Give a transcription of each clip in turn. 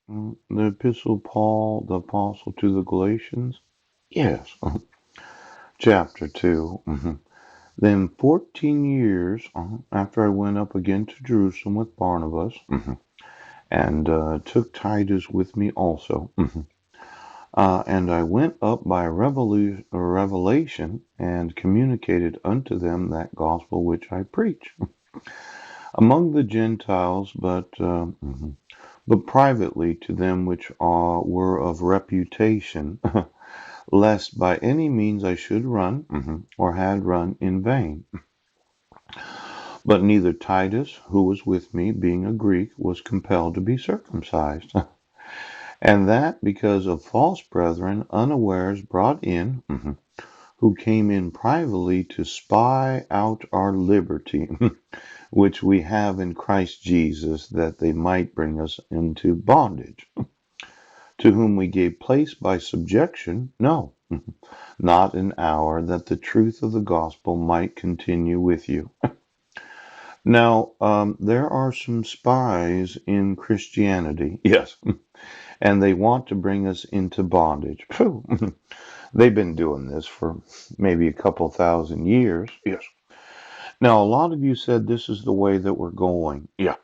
The Epistle Paul, the Apostle to the Galatians? Yes. Chapter 2. Then 14 years after I went up again to Jerusalem with Barnabas, and took Titus with me also. And I went up by revelation and communicated unto them that gospel which I preach among the Gentiles, but privately to them which were of reputation, lest by any means I should run, or had run in vain. But neither Titus, who was with me, being a Greek, was compelled to be circumcised. And that because of false brethren unawares brought in, who came in privately to spy out our liberty, which we have in Christ Jesus, that they might bring us into bondage, to whom we gave place by subjection, no, not an hour, that the truth of the gospel might continue with you. Now, there are some spies in Christianity, yes, and they want to bring us into bondage. Phew. They've been doing this for maybe a couple thousand years. Yes. Now, a lot of you said this is the way that we're going. Yeah.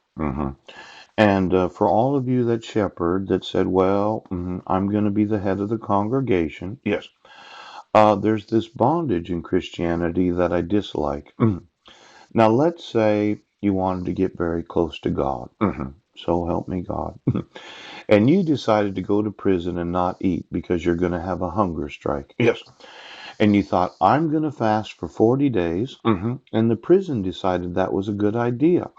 And for all of you that shepherd that said, well, I'm going to be the head of the congregation. Yes. There's this bondage in Christianity that I dislike. Now, let's say you wanted to get very close to God. So help me God. And you decided to go to prison and not eat because you're going to have a hunger strike. Yes. And you thought, I'm going to fast for 40 days. And the prison decided that was a good idea.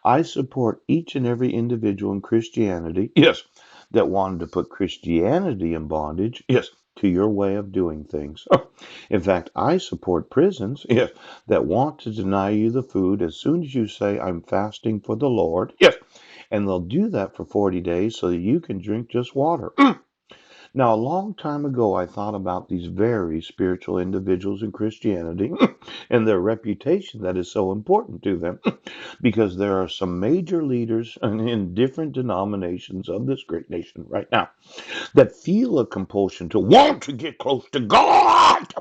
I support each and every individual in Christianity. Yes. That wanted to put Christianity in bondage. Yes. To your way of doing things. In fact, I support prisons. Yes. That want to deny you the food as soon as you say, I'm fasting for the Lord. Yes. And they'll do that for 40 days so that you can drink just water. Now, a long time ago, I thought about these very spiritual individuals in Christianity and their reputation that is so important to them because there are some major leaders in different denominations of this great nation right now that feel a compulsion to want to get close to God.